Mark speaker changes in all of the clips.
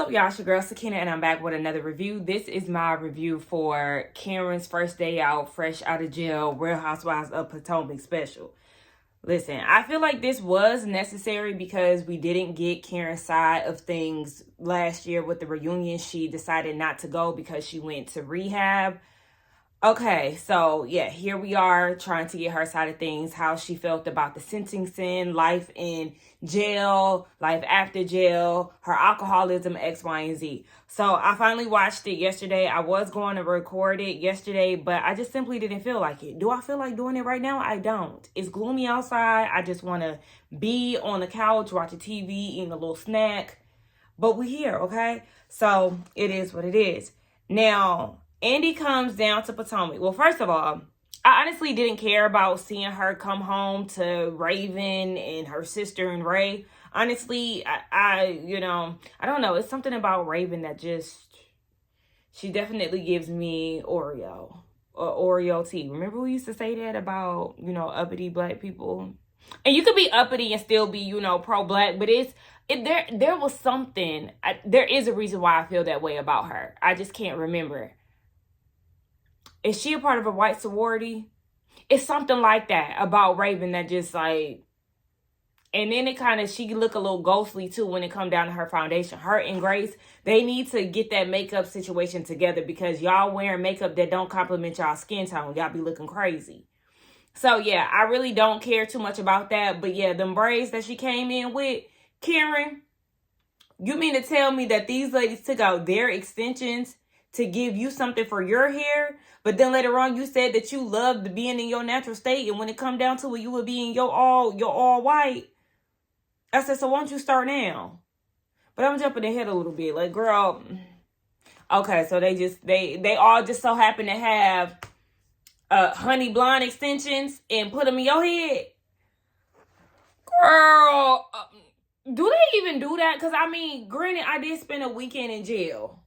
Speaker 1: What's up, y'all? It's your girl Sakina, and I'm back with another review. This is my review for Karen's first day out, fresh out of jail, Real Housewives of Potomac special. Listen, I feel like this was necessary because we didn't get Karen's side of things last year with the reunion. She decided not to go because she went to rehab. Okay, so yeah, here we are trying to get her side of things, how she felt about the sentencing, life in jail, life after jail, her alcoholism, X, Y, and Z. So I finally watched it yesterday. I was going to record it yesterday, but I just simply didn't feel like it. Do I feel like doing it right now? I don't. It's gloomy outside. I just want to be on the couch, watching TV, eating a little snack. But we're here, okay? So it is what it is. Now, Andy comes down to Potomac. Well, first of all, I honestly didn't care about seeing her come home to Raven and her sister and Ray. Honestly, I don't know. It's something about Raven that she definitely gives me Oreo or Oreo tea. Remember we used to say that about, uppity black people? And you could be uppity and still be, pro-black, but there was something. There is a reason why I feel that way about her. I just can't remember. Is she a part of a white sorority? It's something like that about Raven that just like, and then she look a little ghostly too when it come down to her foundation. Her and Grace, they need to get that makeup situation together because y'all wearing makeup that don't complement y'all skin tone. Y'all be looking crazy. So yeah, I really don't care too much about that. But yeah, them braids that she came in with, Karen, you mean to tell me that these ladies took out their extensions to give you something for your hair, but then later on you said that you loved being in your natural state, and when it come down to it, you would be in your all white. I said, so why don't you start now? But I'm jumping ahead a little bit. Like, girl, okay, so they all just so happen to have honey blonde extensions and put them in your head. Girl, do they even do that? Because, I mean, granted, I did spend a weekend in jail.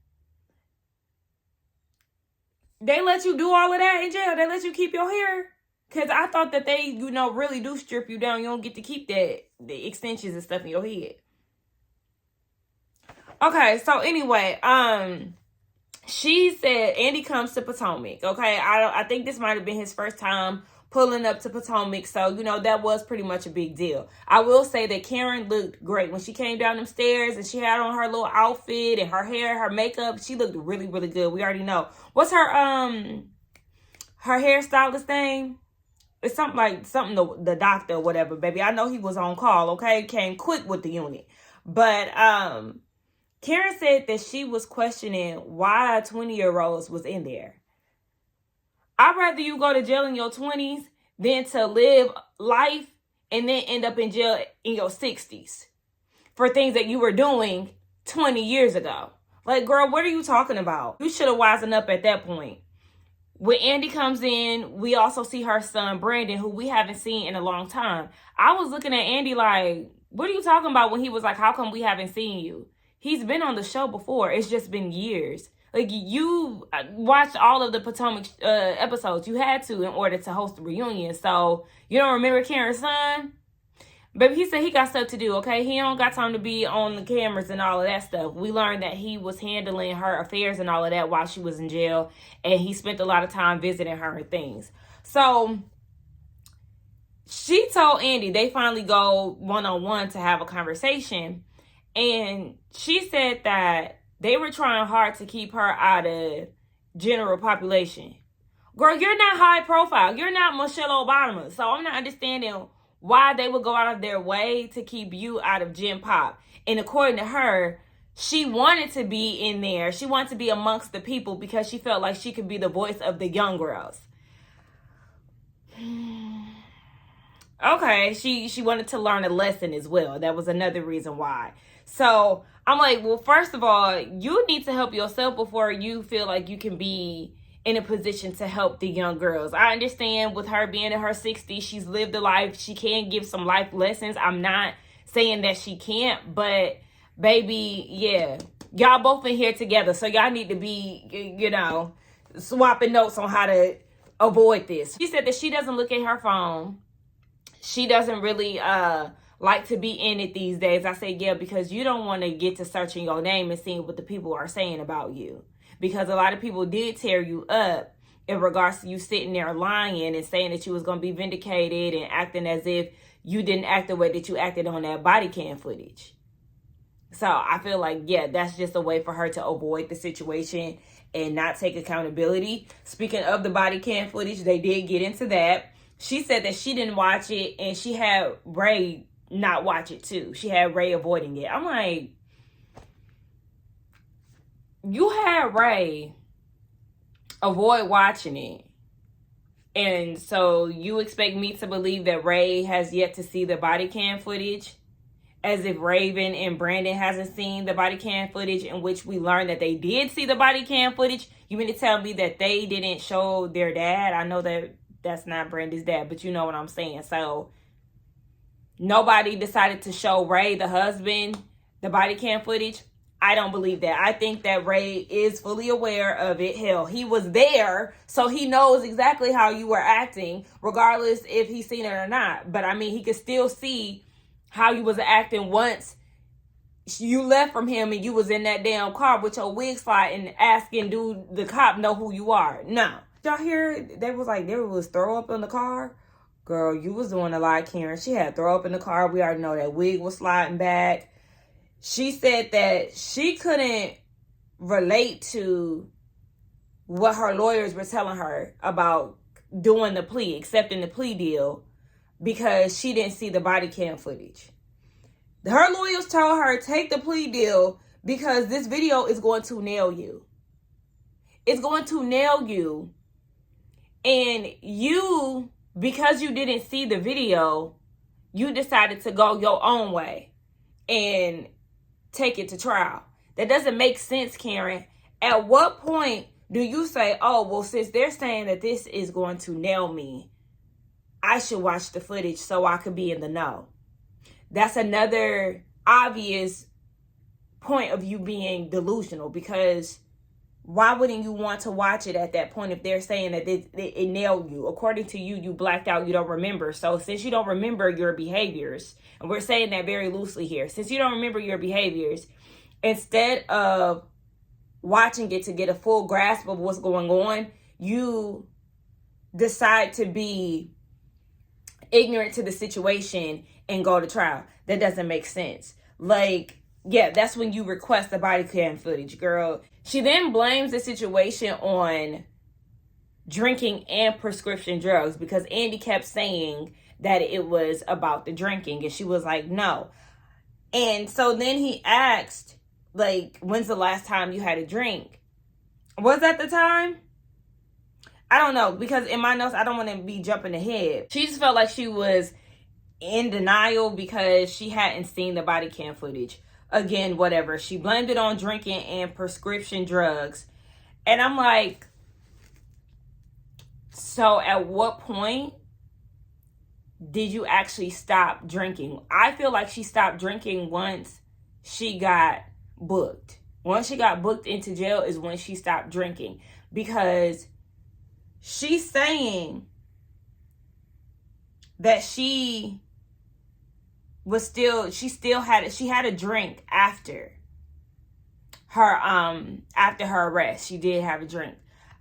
Speaker 1: They let you do all of that in jail? They let you keep your hair? Because I thought that they, really do strip you down. You don't get to keep the extensions and stuff in your head. Okay, so anyway, she said Andy comes to Potomac. Okay, I think this might have been his first time pulling up to Potomac. So, that was pretty much a big deal. I will say that Karen looked great. When she came down them stairs and she had on her little outfit and her hair, her makeup, she looked really, really good. We already know. What's her hairstylist name? It's something the doctor or whatever, baby. I know he was on call, okay? Came quick with the unit. But Karen said that she was questioning why 20-year-olds was in there. I'd rather you go to jail in your 20s than to live life and then end up in jail in your 60s for things that you were doing 20 years ago. Like, girl, what are you talking about? You should have wisened up at that point. When Andy comes in, we also see her son, Brandon, who we haven't seen in a long time. I was looking at Andy like, what are you talking about when he was like, how come we haven't seen you? He's been on the show before. It's just been years. Like, you watched all of the Potomac episodes. You had to in order to host the reunion. So, you don't remember Karen's son? Baby, he said he got stuff to do, okay? He don't got time to be on the cameras and all of that stuff. We learned that he was handling her affairs and all of that while she was in jail. And he spent a lot of time visiting her and things. So, she told Andy, they finally go one-on-one to have a conversation. And she said that they were trying hard to keep her out of general population. Girl, you're not high profile. You're not Michelle Obama. So I'm not understanding why they would go out of their way to keep you out of Gen Pop. And according to her, she wanted to be in there. She wanted to be amongst the people because she felt like she could be the voice of the young girls. Okay, she wanted to learn a lesson as well. That was another reason why. So I'm like, well, first of all, you need to help yourself before you feel like you can be in a position to help the young girls. I understand with her being in her 60s, she's lived a life. She can give some life lessons. I'm not saying that she can't, but baby, yeah, y'all both in here together. So y'all need to be, swapping notes on how to avoid this. She said that she doesn't look at her phone. She doesn't really like to be in it these days. I say, yeah, because you don't want to get to searching your name and seeing what the people are saying about you. Because a lot of people did tear you up in regards to you sitting there lying and saying that you was going to be vindicated and acting as if you didn't act the way that you acted on that body cam footage. So I feel like, yeah, that's just a way for her to avoid the situation and not take accountability. Speaking of the body cam footage, they did get into that. She said that she didn't watch it and she had Ray not watch it too. She had Ray avoiding it. I'm like, you had Ray avoid watching it. And so you expect me to believe that Ray has yet to see the body cam footage? As if Raven and Brandon hasn't seen the body cam footage in which we learned that they did see the body cam footage. You mean to tell me that they didn't show their dad? I know that that's not Brandon's dad, but you know what I'm saying. So nobody decided to show Ray, the husband, the body cam footage. I don't believe that. I think that Ray is fully aware of it. Hell, he was there, so he knows exactly how you were acting, regardless if he's seen it or not. But I mean, he could still see how you was acting once you left from him and you was in that damn car with your wig slide and asking, do the cop know who you are? No. Y'all hear? They was like, there was throw up in the car. Girl, you was doing a lot, Karen. She had throw up in the car. We already know that wig was sliding back. She said that she couldn't relate to what her lawyers were telling her about doing the plea, accepting the plea deal, because she didn't see the body cam footage. Her lawyers told her, take the plea deal because this video is going to nail you. It's going to nail you. And you, because you didn't see the video, you decided to go your own way and take it to trial. That doesn't make sense, Karen. At what point do you say, oh, well, since they're saying that this is going to nail me, I should watch the footage so I could be in the know? That's another obvious point of you being delusional, because why wouldn't you want to watch it at that point if they're saying that it nailed you? According to you, you blacked out, you don't remember. So since you don't remember your behaviors, and we're saying that very loosely here, since you don't remember your behaviors, instead of watching it to get a full grasp of what's going on, you decide to be ignorant to the situation and go to trial. That doesn't make sense. Like, yeah, that's when you request the body cam footage, girl. She then blames the situation on drinking and prescription drugs because Andy kept saying that it was about the drinking, and she was like, no. And so then he asked, like, when's the last time you had a drink? Was that the time? I don't know, because in my notes, I don't want to be jumping ahead. She just felt like she was in denial because she hadn't seen the body cam footage. Again, whatever. She blamed it on drinking and prescription drugs. And I'm like, so at what point did you actually stop drinking? I feel like she stopped drinking once she got booked. Once she got booked into jail is when she stopped drinking, because she's saying that she had a drink after her arrest. She did have a drink.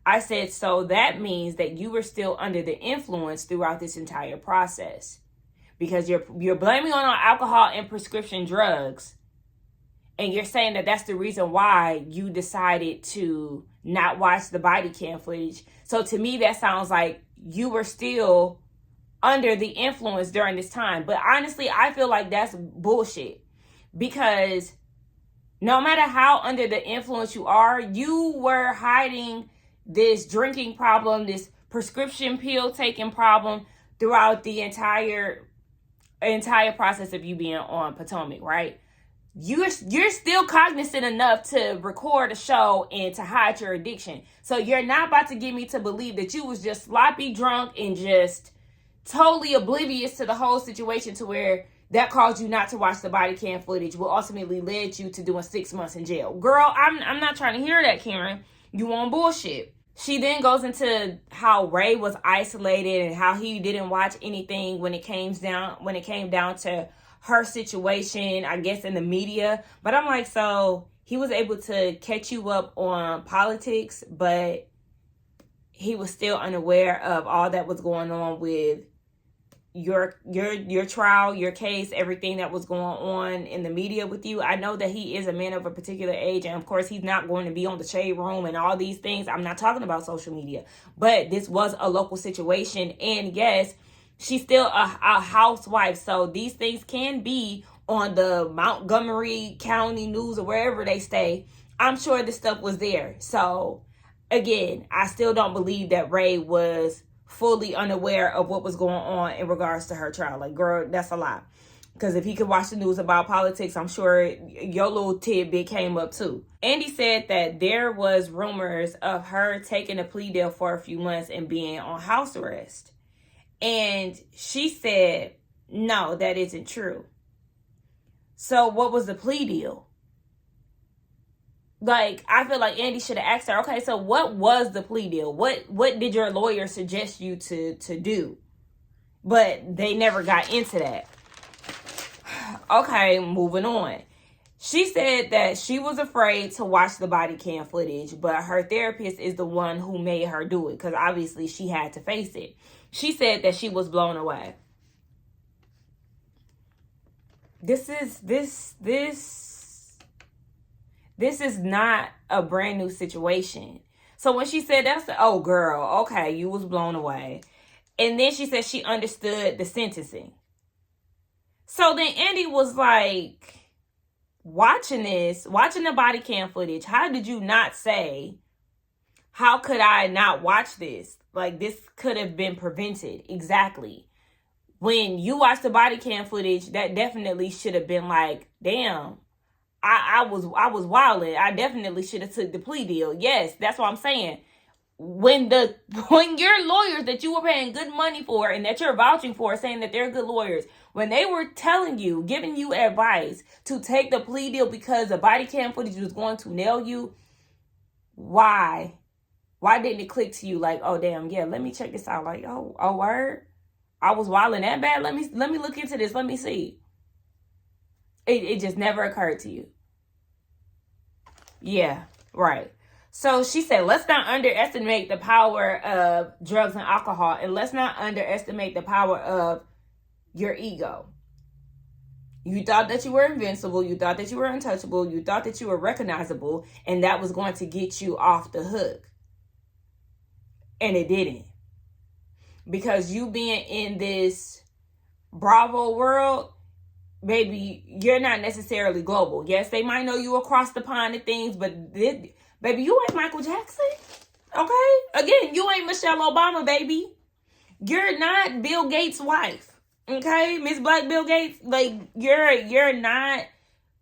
Speaker 1: I said, so that means that you were still under the influence throughout this entire process, because you're blaming on alcohol and prescription drugs, and you're saying that that's the reason why you decided to not watch the body cam footage. So to me, that sounds like you were still under the influence during this time. But honestly, I feel like that's bullshit, because no matter how under the influence you are, you were hiding this drinking problem, this prescription pill taking problem throughout the entire process of you being on Potomac, right? You're still cognizant enough to record a show and to hide your addiction. So you're not about to get me to believe that you was just sloppy drunk and just totally oblivious to the whole situation, to where that caused you not to watch the body cam footage, will ultimately led you to doing 6 months in jail. Girl, I'm not trying to hear that, Karen. You on bullshit. She then goes into how Ray was isolated and how he didn't watch anything when it came down to her situation, I guess, in the media. But I'm like, so he was able to catch you up on politics, but he was still unaware of all that was going on with your trial, your case, everything that was going on in the media with you. I know that he is a man of a particular age, and of course he's not going to be on the shade room and all these things. I'm not talking about social media, but this was a local situation, and yes, she's still a housewife, so these things can be on the Montgomery County News or wherever they stay. I'm sure the stuff was there. So again, I still don't believe that Ray was fully unaware of what was going on in regards to her trial. Like, girl, that's a lot. Because if he could watch the news about politics, I'm sure your little tidbit came up too. Andy said that there was rumors of her taking a plea deal for a few months and being on house arrest. And she said, no, that isn't true. So what was the plea deal? Like, I feel like Andy should have asked her, okay, so what was the plea deal? What did your lawyer suggest you to do? But they never got into that. Okay, moving on. She said that she was afraid to watch the body cam footage, but her therapist is the one who made her do it, because obviously she had to face it. She said that she was blown away. This is not a brand new situation. So when she said that's oh girl, okay, you was blown away. And then she said she understood the sentencing. So then Andy was like, watching the body cam footage, how did you not say, how could I not watch this? Like, this could have been prevented. Exactly. When you watch the body cam footage, that definitely should have been like, damn, I was wilding. I definitely should have took the plea deal. Yes, that's what I'm saying. When your lawyers that you were paying good money for and that you're vouching for, saying that they're good lawyers, when they were telling you, giving you advice to take the plea deal because the body cam footage was going to nail you, why didn't it click to you like, oh damn, yeah, let me check this out? Like, oh word, I was wilding that bad. Let me look into this. Let me see. It just never occurred to you. Yeah, right. So she said, let's not underestimate the power of drugs and alcohol, and let's not underestimate the power of your ego. You thought that you were invincible. You thought that you were untouchable. You thought that you were recognizable, and that was going to get you off the hook. And it didn't. Because you being in this Bravo world, baby, you're not necessarily global. Yes, they might know you across the pond and things, but baby, you ain't Michael Jackson. Okay? Again, you ain't Michelle Obama, baby. You're not Bill Gates' wife. Okay? Miss Black Bill Gates. Like, you're not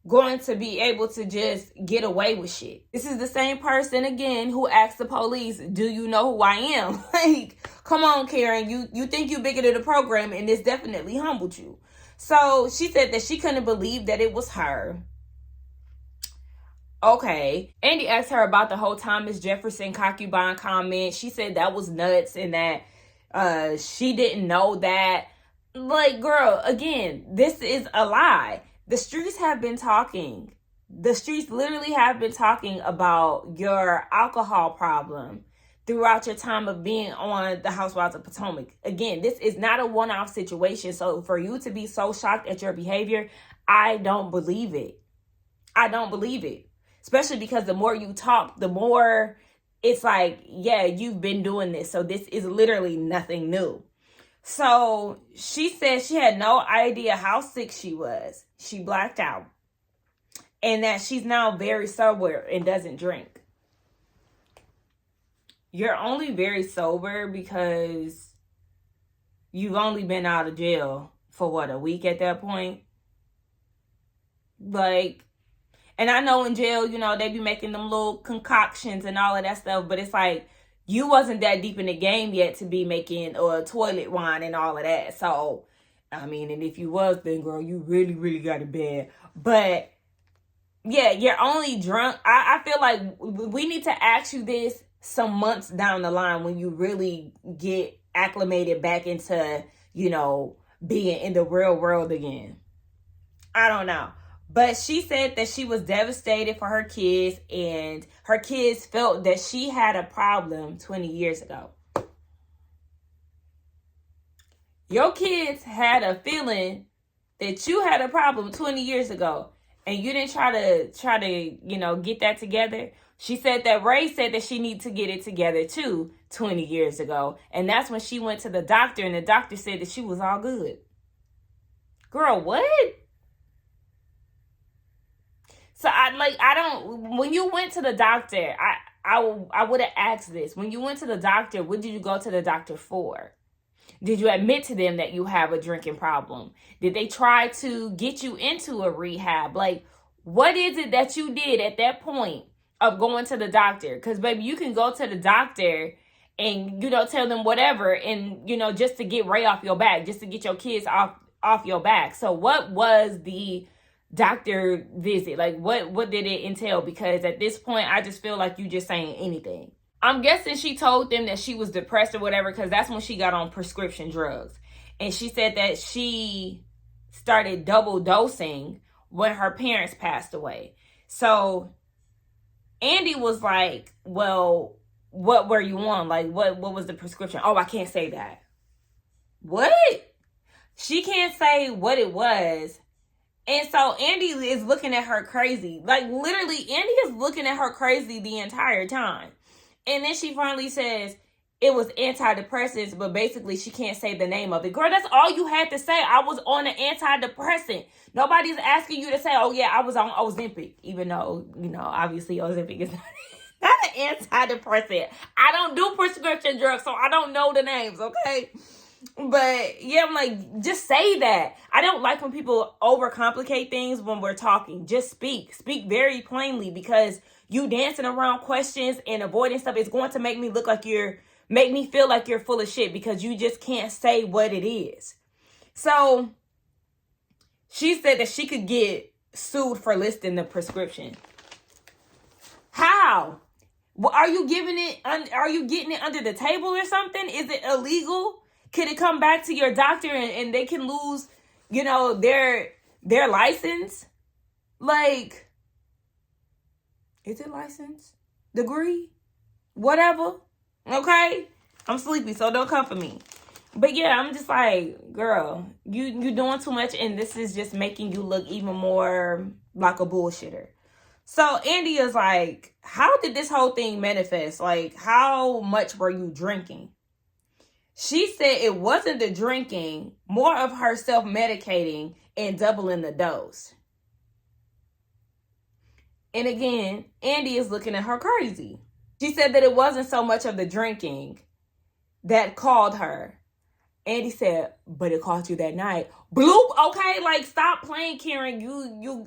Speaker 1: going to be able to just get away with shit. This is the same person, again, who asked the police, do you know who I am? Like, come on, Karen. You think you bigger than the program, and this definitely humbled you. So she said that she couldn't believe that it was her. Okay. Andy asked her about the whole Thomas Jefferson concubine comment. She said that was nuts and that she didn't know that. Like, girl, again, this is a lie. The streets have been talking. The streets literally have been talking about your alcohol problem throughout your time of being on the Housewives of Potomac. Again, this is not a one-off situation. So for you to be so shocked at your behavior, I don't believe it. I don't believe it. Especially because the more you talk, the more it's like, yeah, you've been doing this. So this is literally nothing new. So she said she had no idea how sick she was. She blacked out. And that she's now very sober and doesn't drink. You're only very sober because you've only been out of jail for what, a week at that point? Like, and I know in jail, you know, they be making them little concoctions and all of that stuff, but it's like, you wasn't that deep in the game yet to be making toilet wine and all of that. So, I mean, and if you was, then girl, you really, really got it bad. But yeah, you're only drunk. I feel like we need to ask you this some months down the line when you really get acclimated back into, you know, being in the real world again. I don't know. But she said that she was devastated for her kids, and her kids felt that she had a problem 20 years ago. Your kids had a feeling that you had a problem 20 years ago, and you didn't try to, get that together. She said that Ray said that she needed to get it together too 20 years ago. And that's when she went to the doctor, and the doctor said that she was all good. Girl, what? So when you went to the doctor, I would have asked this. When you went to the doctor, what did you go to the doctor for? Did you admit to them that you have a drinking problem? Did they try to get you into a rehab? Like, what is it that you did at that point of going to the doctor? Because, baby, you can go to the doctor and, tell them whatever and, just to get Ray off your back, just to get your kids off your back. So what was the doctor visit? Like, what did it entail? Because at this point, I just feel like you just saying anything. I'm guessing she told them that she was depressed or whatever, because that's when she got on prescription drugs. And she said that she started double dosing when her parents passed away. So Andy was like, well, what were you on? Like, what was the prescription? Oh, I can't say that. What? She can't say what it was. And so Andy is looking at her crazy. Like, literally, Andy is looking at her crazy the entire time. And then she finally says it was antidepressants, but basically she can't say the name of it. Girl, that's all you had to say. I was on an antidepressant. Nobody's asking you to say, oh, yeah, I was on Ozempic. Even though, obviously Ozempic is not an antidepressant. I don't do prescription drugs, so I don't know the names, okay? But, yeah, I'm like, just say that. I don't like when people overcomplicate things when we're talking. Just speak. Speak very plainly, because you dancing around questions and avoiding stuff is going to make me feel like you're full of shit, because you just can't say what it is. So she said that she could get sued for listing the prescription. How? Are you getting it under the table or something? Is it illegal? Could it come back to your doctor and they can lose, their license? Like, is it license? Degree? Whatever. Okay? I'm sleepy, so don't come for me. But yeah, I'm just like, girl, you doing too much, and this is just making you look even more like a bullshitter. So Andy is like, how did this whole thing manifest? Like, how much were you drinking? She said it wasn't the drinking, more of her self-medicating and doubling the dose. And again, Andy is looking at her crazy. She said that it wasn't so much of the drinking that called her. Andy said, but it called you that night. Bloop, okay, like, stop playing, Karen. You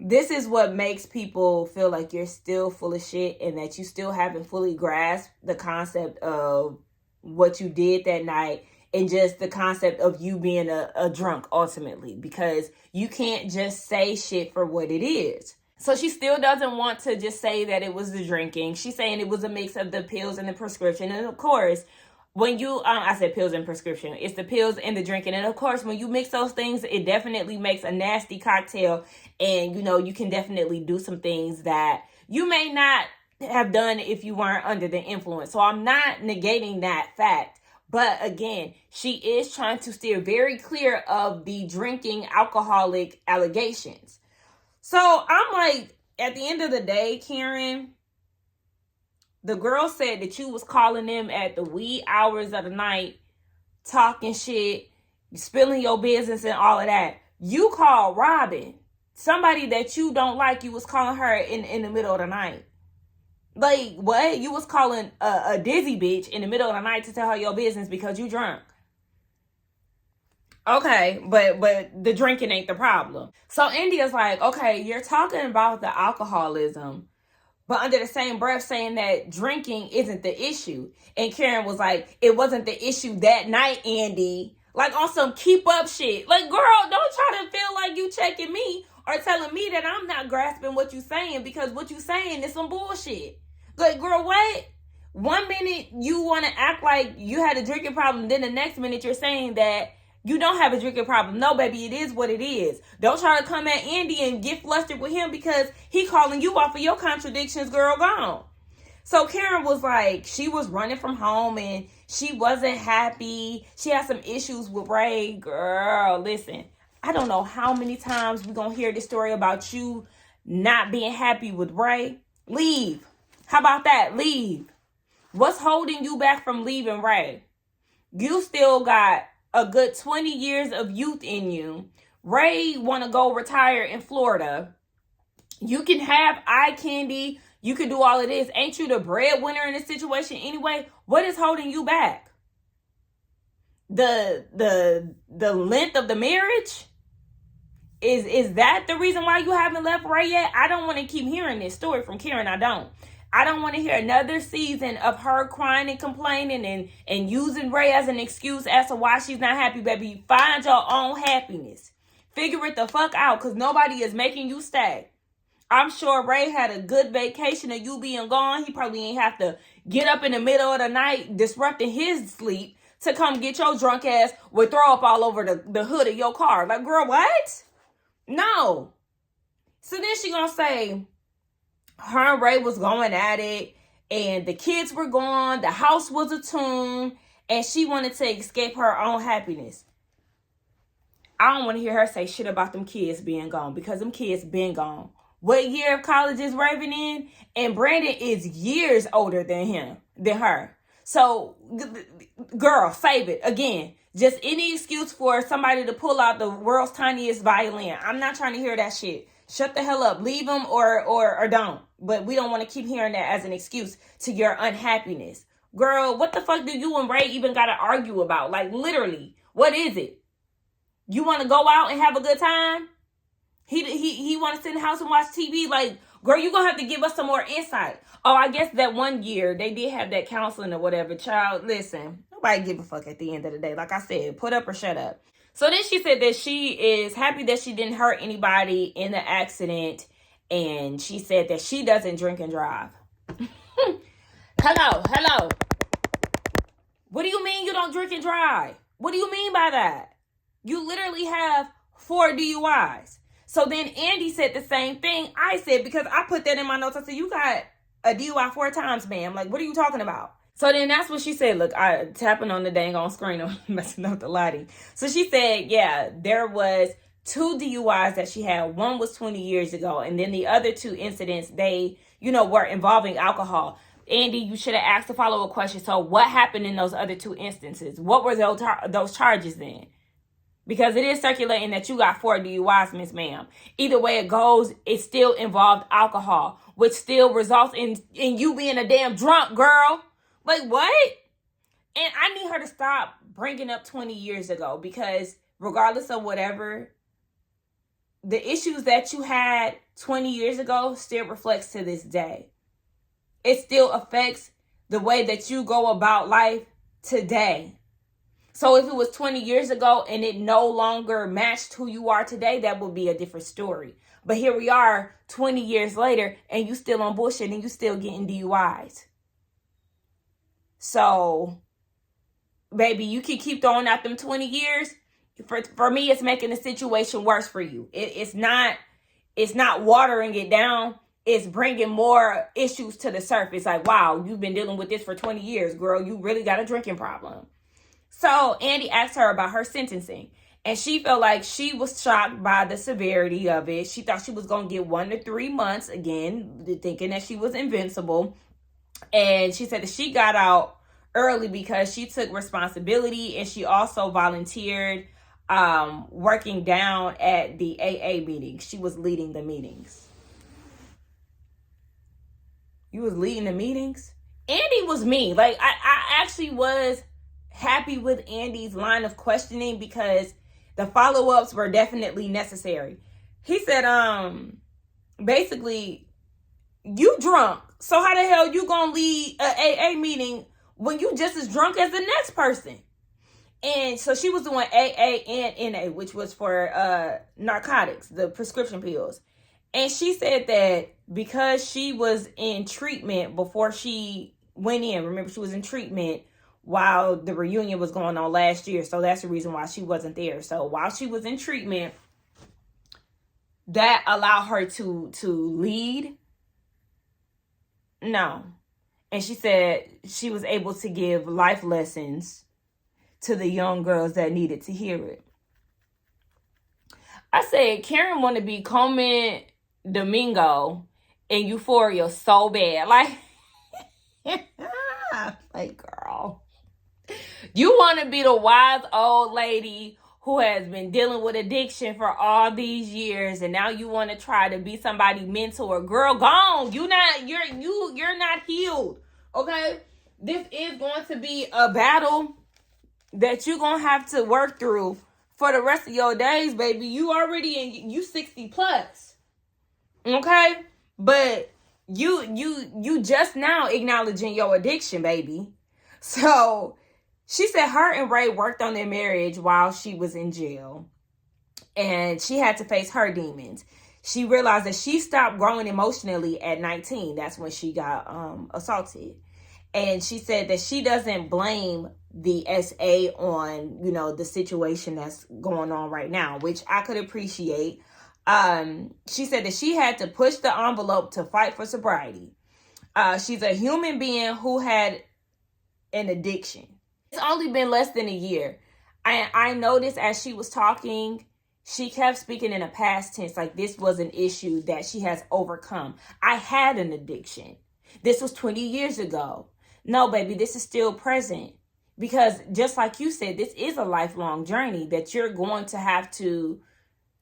Speaker 1: This is what makes people feel like you're still full of shit, and that you still haven't fully grasped the concept of what you did that night, and just the concept of you being a drunk ultimately, because you can't just say shit for what it is. So she still doesn't want to just say that it was the drinking. She's saying it was a mix of the pills and the prescription. And of course, when you, I said pills and prescription, it's the pills and the drinking. And of course, when you mix those things, it definitely makes a nasty cocktail. And, you can definitely do some things that you may not have done if you weren't under the influence. So I'm not negating that fact. But again, she is trying to steer very clear of the drinking alcoholic allegations. So I'm like, at the end of the day, Karen, the girl said that you was calling them at the wee hours of the night, talking shit, spilling your business and all of that. You called Robin, somebody that you don't like. You was calling her in the middle of the night. Like, what? You was calling a dizzy bitch in the middle of the night to tell her your business because you drunk. Okay, but the drinking ain't the problem. So India's like, okay, you're talking about the alcoholism, but under the same breath saying that drinking isn't the issue. And Karen was like, it wasn't the issue that night, Andy. Like, on some keep up shit. Like, girl, don't try to feel like you checking me or telling me that I'm not grasping what you saying, because what you saying is some bullshit. Like, girl, what? 1 minute you want to act like you had a drinking problem, then the next minute you're saying that You don't have a drinking problem. No, baby, it is what it is. Don't try to come at Andy and get flustered with him because he calling you off of your contradictions, girl, gone. So Karen was like, she was running from home and she wasn't happy. She had some issues with Ray. Girl, listen, I don't know how many times we're going to hear this story about you not being happy with Ray. Leave. How about that? Leave. What's holding you back from leaving Ray? You still got a good 20 years of youth in you. Ray want to go retire in Florida. You can have eye candy. You can do all of this. Ain't you the breadwinner in this situation anyway? What is holding you back? The length of the marriage? Is that the reason why you haven't left Ray yet? I don't want to keep hearing this story from Karen. I don't want to hear another season of her crying and complaining and using Ray as an excuse as to why she's not happy, baby. Find your own happiness. Figure it the fuck out, because nobody is making you stay. I'm sure Ray had a good vacation of you being gone. He probably ain't have to get up in the middle of the night disrupting his sleep to come get your drunk ass with throw up all over the hood of your car. Like, girl, what? No. So then she gonna say her and Ray was going at it and the kids were gone. The house was a tomb and she wanted to escape her own happiness. I don't want to hear her say shit about them kids being gone because them kids been gone. What year of college is Raven in? And Brandon is years older than her. So, girl, save it. Again, just any excuse for somebody to pull out the world's tiniest violin. I'm not trying to hear that shit. Shut the hell up. Leave them or don't. But we don't want to keep hearing that as an excuse to your unhappiness. Girl, what the fuck do you and Ray even got to argue about? Like, literally, what is it? You want to go out and have a good time? He want to sit in the house and watch TV. Like, girl, you gonna have to give us some more insight. Oh, I guess that one year they did have that counseling or whatever. Child, listen, nobody give a fuck at the end of the day. Like I said, put up or shut up. So then she said that she is happy that she didn't hurt anybody in the accident. And she said that she doesn't drink and drive. Hello. What do you mean you don't drink and drive? What do you mean by that? You literally have 4 DUIs. So then Andy said the same thing I said, because I put that in my notes. I said, you got a DUI 4 times, ma'am. Like, what are you talking about? So then that's what she said. Look, I tapping on the dang on screen. I'm messing up the lighting. So she said, yeah, there was 2 DUIs that she had. One was 20 years ago. And then the other 2 incidents, they, were involving alcohol. Andy, you should have asked a follow-up question. So what happened in those other 2 instances? What were those charges then? Because it is circulating that you got 4 DUIs, Miss Ma'am. Either way it goes, it still involved alcohol, which still results in you being a damn drunk, girl. Like, what? And I need her to stop bringing up 20 years ago, because regardless of whatever, the issues that you had 20 years ago still reflects to this day. It still affects the way that you go about life today. So if it was 20 years ago and it no longer matched who you are today, that would be a different story. But here we are 20 years later and you still on bullshit and you still getting DUIs. So, baby, you can keep throwing out them 20 years. For me, it's making the situation worse for you. It's not watering it down. It's bringing more issues to the surface. Like, wow, you've been dealing with this for 20 years, girl. You really got a drinking problem. So Andy asked her about her sentencing, and she felt like she was shocked by the severity of it. She thought she was going to get 1 to 3 months, again, thinking that she was invincible. And she said that she got out early because she took responsibility, and she also volunteered working down at the AA meetings. She was leading the meetings. You was leading the meetings? Andy was me. Like, I actually was happy with Andy's line of questioning because the follow-ups were definitely necessary. He said, basically, you drunk. So how the hell you gonna lead a AA meeting when you just as drunk as the next person? And so she was doing AA and NA, which was for narcotics, the prescription pills. And she said that because she was in treatment before she went in, remember she was in treatment while the reunion was going on last year. So that's the reason why she wasn't there. So while she was in treatment, that allowed her to lead? No. And she said she was able to give life lessons to the young girls that needed to hear it. I said, Karen want to be Coleman Domingo in Euphoria so bad. Like, girl, you want to be the wise old lady who has been dealing with addiction for all these years, and now you want to try to be somebody's mentor. Girl, gone. You're not healed. Okay? This is going to be a battle that you're going to have to work through for the rest of your days, baby. You 60 plus. Okay? But you just now acknowledging your addiction, baby. So she said her and Ray worked on their marriage while she was in jail, and she had to face her demons. She realized that she stopped growing emotionally at 19. That's when she got assaulted. And she said that she doesn't blame the SA on, the situation that's going on right now, which I could appreciate. She said that she had to push the envelope to fight for sobriety. She's a human being who had an addiction. It's only been less than a year. I noticed as she was talking, she kept speaking in a past tense, like this was an issue that she has overcome. I had an addiction. This was 20 years ago. No, baby, this is still present. Because just like you said, this is a lifelong journey that you're going to have to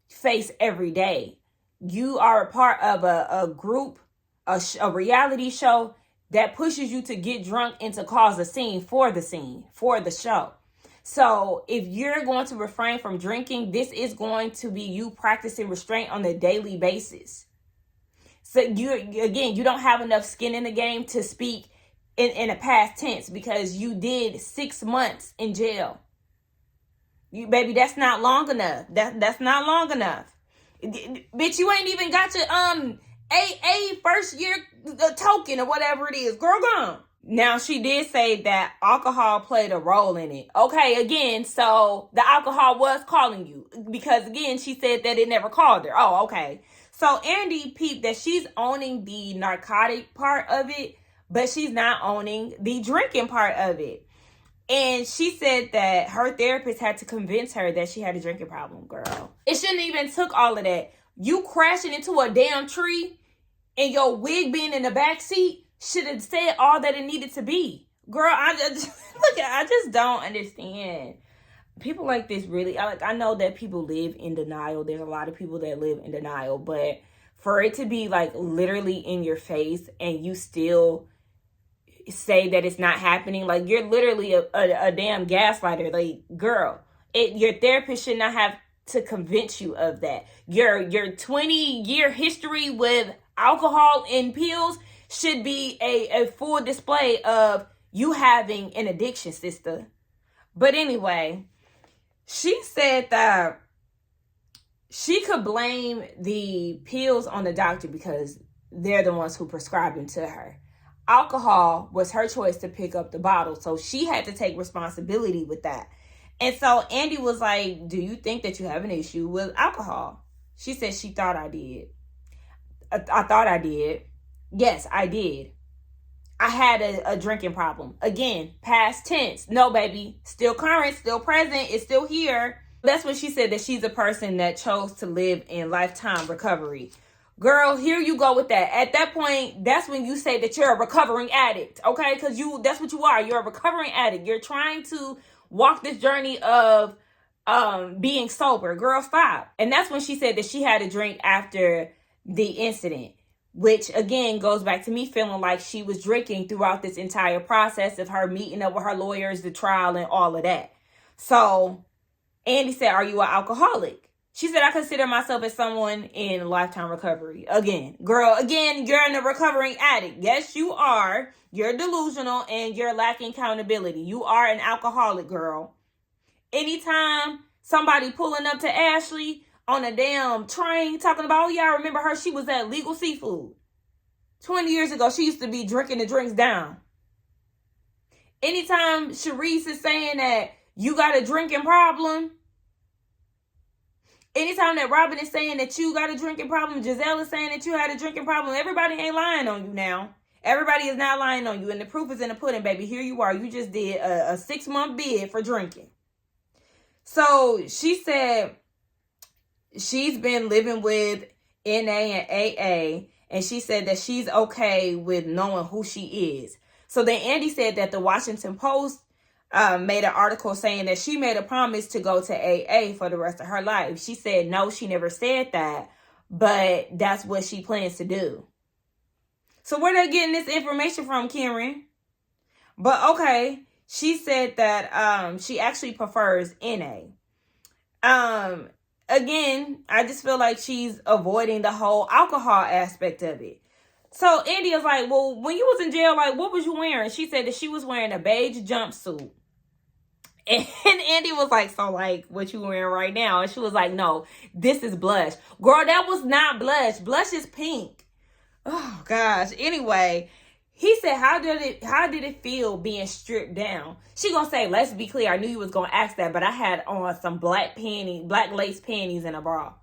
Speaker 1: face every day. You are a part of a group, a reality show that pushes you to get drunk and to cause a scene, for the show. So if you're going to refrain from drinking, this is going to be you practicing restraint on a daily basis. So you don't have enough skin in the game to speak in a past tense because you did 6 months in jail. Baby, that's not long enough. That's not long enough. Bitch, you ain't even got your AA first year token or whatever it is. Girl, gone. Now, she did say that alcohol played a role in it. Okay, again, so the alcohol was calling you. Because, again, she said that it never called her. Oh, okay. So, Andy peeped that she's owning the narcotic part of it, but she's not owning the drinking part of it. And she said that her therapist had to convince her that she had a drinking problem, girl. It shouldn't even took all of that. You crashing into a damn tree and your wig being in the back seat should have said all that it needed to be. Girl, I just don't understand. People like this really, I know that people live in denial. There's a lot of people that live in denial, but for it to be like literally in your face and you still say that it's not happening, like you're literally a damn gaslighter. Like, girl, your therapist should not have to convince you of that. Your 20-year history with alcohol and pills should be a full display of you having an addiction, sister. But anyway, she said that she could blame the pills on the doctor because they're the ones who prescribed them to her. Alcohol was her choice to pick up the bottle, so she had to take responsibility with that. And so Andy was like, do you think that you have an issue with alcohol? She said she thought I did. I thought I did. Yes, I did. I had a drinking problem. Again, past tense. No, baby. Still current, still present. It's still here. That's when she said that she's a person that chose to live in lifetime recovery. Girl, here you go with that. At that point, that's when you say that you're a recovering addict, okay? Because that's what you are. You're a recovering addict. You're trying to walk this journey of being sober. Girl, stop. And that's when she said that she had a drink after the incident, which again goes back to me feeling like she was drinking throughout this entire process of her meeting up with her lawyers, the trial, and all of that. So Andy said, are you an alcoholic? She said, I consider myself as someone in lifetime recovery. Again, girl, you're in a recovering addict. Yes, you are. You're delusional and you're lacking accountability. You are an alcoholic, girl. Anytime somebody pulling up to Ashley on a damn train talking about, oh yeah, I remember her. She was at Legal Seafood. 20 years ago, she used to be drinking the drinks down. Anytime Sharice is saying that you got a drinking problem, anytime that Robin is saying that you got a drinking problem, Giselle is saying that you had a drinking problem, everybody ain't lying on you now. Everybody is not lying on you. And the proof is in the pudding, baby. Here you are. You just did a 6-month bid for drinking. So she said she's been living with NA and AA. And she said that she's okay with knowing who she is. So then Andy said that the Washington Post made an article saying that she made a promise to go to AA for the rest of her life. She said, no, she never said that, but that's what she plans to do. So where they getting this information from, Karen? But okay, she said that she actually prefers NA. Again, I just feel like she's avoiding the whole alcohol aspect of it. So Andy is like, well, when you was in jail, like, what was you wearing? She said that she was wearing a beige jumpsuit. And Andy was like, so like, what you wearing right now? And she was like, no, this is blush. Girl, that was not blush. Blush is pink. Oh gosh. Anyway, he said, how did it feel being stripped down? She gonna say, let's be clear, I knew you was gonna ask that, but I had on some black lace panties and a bra.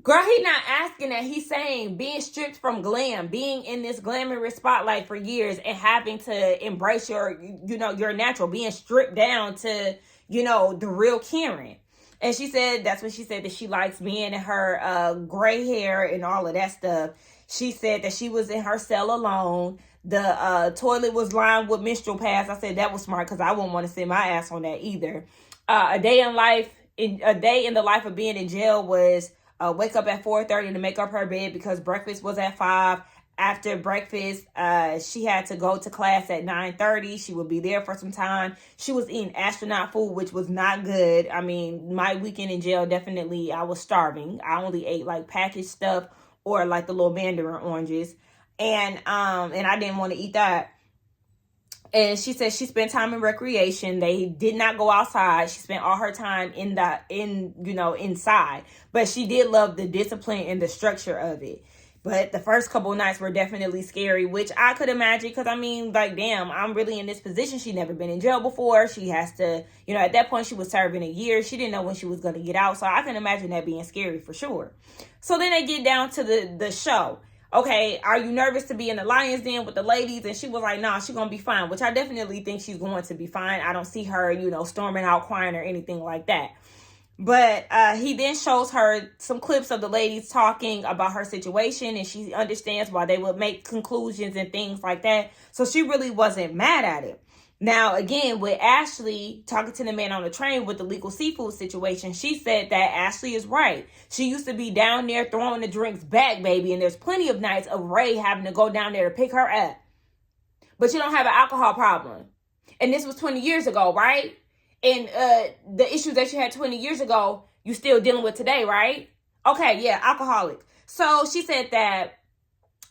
Speaker 1: Girl, he not asking that. He's saying being stripped from glam, being in this glamorous spotlight for years and having to embrace your natural, being stripped down to, the real Karen. And she said, that's when she said that she likes being in her gray hair and all of that stuff. She said that she was in her cell alone. The toilet was lined with menstrual pads. I said that was smart because I wouldn't want to send my ass on that either. A day in the life of being in jail was wake up at 4:30 to make up her bed because breakfast was at 5. After breakfast, she had to go to class at 9:30. She would be there for some time. She was eating astronaut food, which was not good. I mean, my weekend in jail, definitely, I was starving. I only ate like packaged stuff or like the little mandarin oranges. And I didn't want to eat that. And she said she spent time in recreation. They did not go outside. She spent all her time inside. But she did love the discipline and the structure of it. But the first couple of nights were definitely scary, which I could imagine because, I mean, like, damn, I'm really in this position. She'd never been in jail before. She has to, at that point she was serving a year. She didn't know when she was going to get out. So I can imagine that being scary for sure. So then they get down to the show. Okay, are you nervous to be in the lion's den with the ladies? And she was like, nah, she's going to be fine, which I definitely think she's going to be fine. I don't see her, storming out crying or anything like that. But he then shows her some clips of the ladies talking about her situation, and she understands why they would make conclusions and things like that. So she really wasn't mad at it. Now, again, with Ashley talking to the man on the train with the legal seafood situation, she said that Ashley is right. She used to be down there throwing the drinks back, baby, and there's plenty of nights of Ray having to go down there to pick her up. But you don't have an alcohol problem. And this was 20 years ago, right? And the issues that you had 20 years ago, you still dealing with today, right? Okay, yeah, alcoholic. So she said that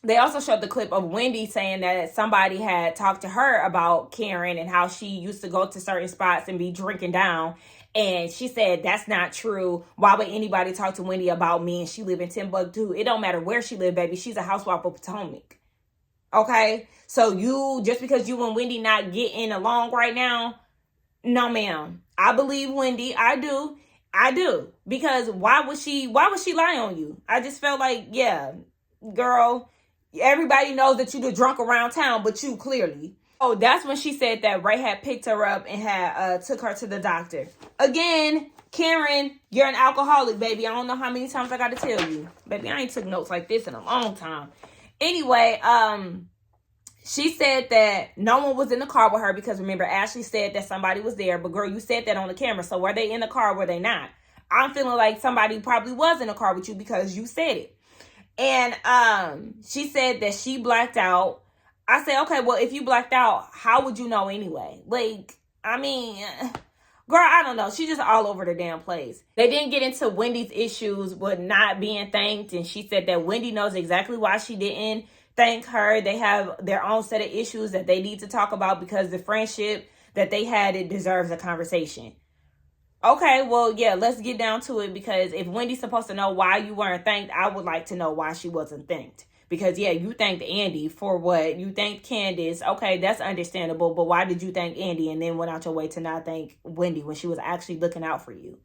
Speaker 1: they also showed the clip of Wendy saying that somebody had talked to her about Karen and how she used to go to certain spots and be drinking down. And she said, that's not true. Why would anybody talk to Wendy about me? And she live in Timbuktu. It don't matter where she live, baby. She's a housewife of Potomac. Okay? So just because you and Wendy not getting along right now, no, ma'am. I believe Wendy. I do. Because why would she lie on you? I just felt like, yeah, girl, everybody knows that you the drunk around town, but you clearly. Oh, that's when she said that Ray had picked her up and had took her to the doctor. Again, Karen, you're an alcoholic, baby. I don't know how many times I got to tell you. Baby, I ain't took notes like this in a long time. Anyway, she said that no one was in the car with her because, remember, Ashley said that somebody was there. But, girl, you said that on the camera. So, were they in the car or were they not? I'm feeling like somebody probably was in the car with you because you said it. And she said that she blacked out. I said, okay, well, if you blacked out, how would you know anyway? Like, I mean, girl, I don't know. She's just all over the damn place. They didn't get into Wendy's issues with not being thanked. And she said that Wendy knows exactly why she didn't thank her. They have their own set of issues that they need to talk about because the friendship that they had, it deserves a conversation. Okay, well, yeah, let's get down to it because if Wendy's supposed to know why you weren't thanked, I would like to know why she wasn't thanked. Because, yeah, you thanked Andy for what? You thanked Candace. Okay, that's understandable. But why did you thank Andy and then went out your way to not thank Wendy when she was actually looking out for you?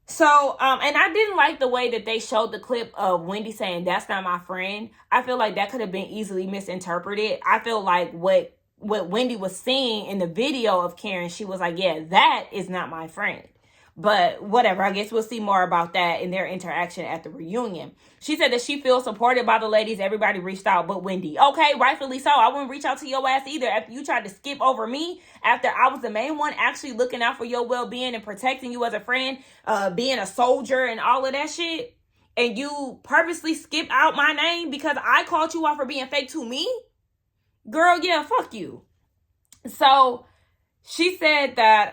Speaker 1: So, and I didn't like the way that they showed the clip of Wendy saying, that's not my friend. I feel like that could have been easily misinterpreted. I feel like what Wendy was seeing in the video of Karen, she was like, yeah, that is not my friend. But whatever, I guess we'll see more about that in their interaction at the reunion. She said that she feels supported by the ladies. Everybody reached out but Wendy. Okay, rightfully so. I wouldn't reach out to your ass either after you tried to skip over me, after I was the main one actually looking out for your well-being and protecting you as a friend, being a soldier and all of that shit. And you purposely skip out my name because I called you out for being fake to me? Girl, yeah, fuck you. So she said that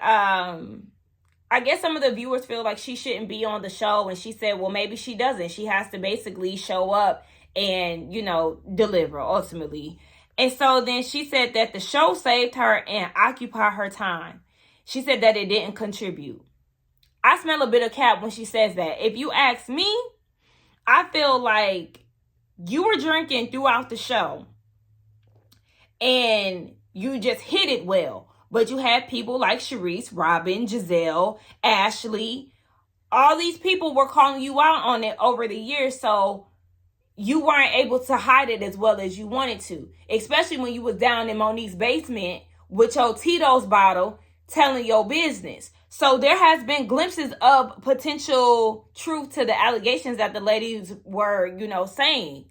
Speaker 1: I guess some of the viewers feel like she shouldn't be on the show. And she said, well, maybe she doesn't. She has to basically show up and, you know, deliver ultimately. And so then she said that the show saved her and occupied her time. She said that it didn't contribute. I smell a bit of cap when she says that. If you ask me, I feel like you were drinking throughout the show and you just hit it well. But you had people like Sharice, Robin, Giselle, Ashley. All these people were calling you out on it over the years. So you weren't able to hide it as well as you wanted to. Especially when you was down in Monique's basement with your Tito's bottle telling your business. So there has been glimpses of potential truth to the allegations that the ladies were, you know, saying.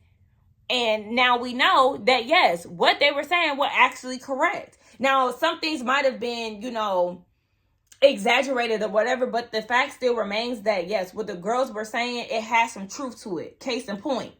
Speaker 1: And now we know that, yes, what they were saying were actually correct. Now, some things might have been, you know, exaggerated or whatever, but the fact still remains that, yes, what the girls were saying, it has some truth to it. Case in point.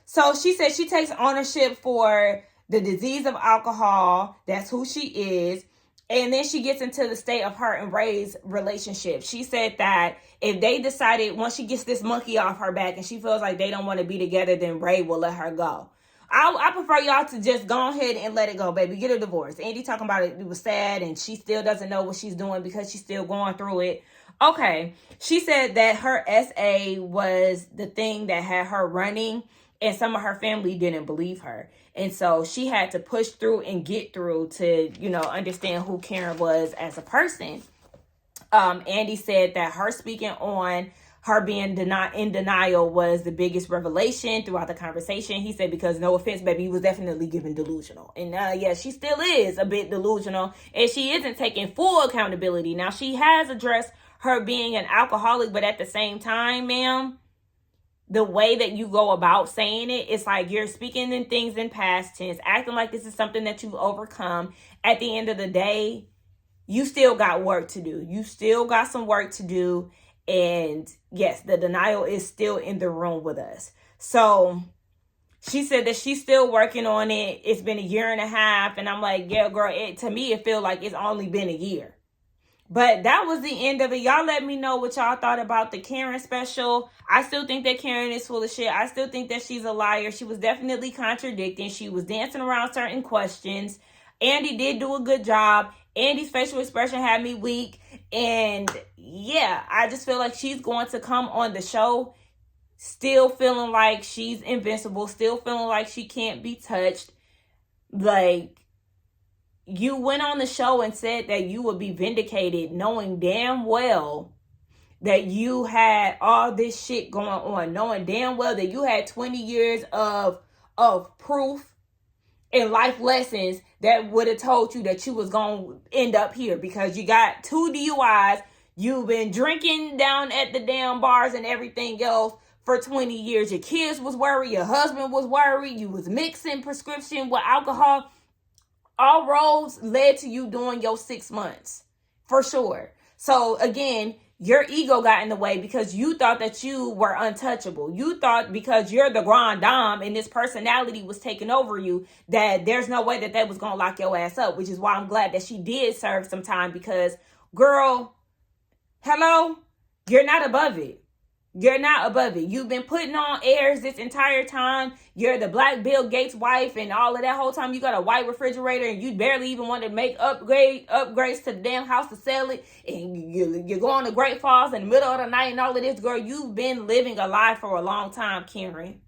Speaker 1: So she said she takes ownership for the disease of alcohol. That's who she is. And then she gets into the state of her and Ray's relationship. She said that if they decided, once she gets this monkey off her back and she feels like they don't want to be together, then Ray will let her go. I prefer y'all to just go ahead and let it go, baby. Get a divorce. Andy talking about it was sad and she still doesn't know what she's doing because she's still going through it. Okay. She said that her SA was the thing that had her running and some of her family didn't believe her. And so she had to push through and get through to, you know, understand who Karen was as a person. Andy said that her speaking on her being in denial was the biggest revelation throughout the conversation. He said, because no offense, baby, he was definitely giving delusional. And yeah, she still is a bit delusional and she isn't taking full accountability. Now, she has addressed her being an alcoholic, but at the same time, ma'am, the way that you go about saying it, it's like you're speaking in things in past tense, acting like this is something that you've overcome. At the end of the day, you still got work to do. You still got some work to do. And yes, the denial is still in the room with us. So she said that she's still working on it. It's been 1.5 years. And I'm like, yeah, girl, to me, it feels like it's only been a year. But that was the end of it. Y'all let me know what y'all thought about the Karen special. I still think that Karen is full of shit. I still think that she's a liar. She was definitely contradicting. She was dancing around certain questions. Andy did do a good job. Andy's facial expression had me weak. And yeah, I just feel like she's going to come on the show still feeling like she's invincible, still feeling like she can't be touched. Like, you went on the show and said that you would be vindicated knowing damn well that you had all this shit going on, knowing damn well that you had 20 years of proof and life lessons that would have told you that you was going to end up here because you got 2 DUIs. You've been drinking down at the damn bars and everything else for 20 years. Your kids was worried. Your husband was worried. You was mixing prescription with alcohol. All roads led to you doing your 6 months for sure. So again, your ego got in the way because you thought that you were untouchable. You thought because you're the grand dame and this personality was taking over you that there's no way that they was going to lock your ass up, which is why I'm glad that she did serve some time because, girl, hello, you're not above it. You're not above it. You've been putting on airs this entire time. You're the Black Bill Gates wife and all of that whole time. You got a white refrigerator and you barely even want to make upgrades to the damn house to sell it. And you're going to Great Falls in the middle of the night and all of this. Girl, you've been living a lie for a long time, Karen.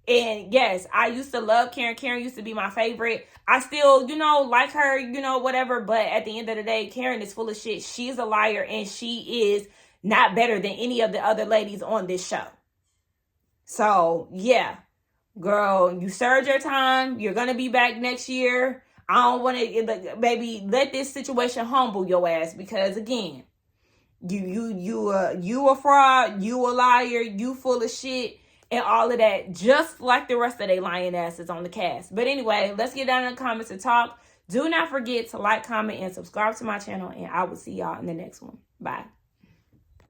Speaker 1: And yes, I used to love Karen. Karen used to be my favorite. I still, like her, whatever. But at the end of the day, Karen is full of shit. She's a liar, and she is not better than any of the other ladies on this show. So, yeah. Girl, you served your time. You're going to be back next year. I don't want to, baby, let this situation humble your ass. Because, again, you a fraud. You a liar. You full of shit. And all of that, just like the rest of they lying asses on the cast. But anyway, let's get down in the comments and talk. Do not forget to like, comment, and subscribe to my channel. And I will see y'all in the next one. Bye.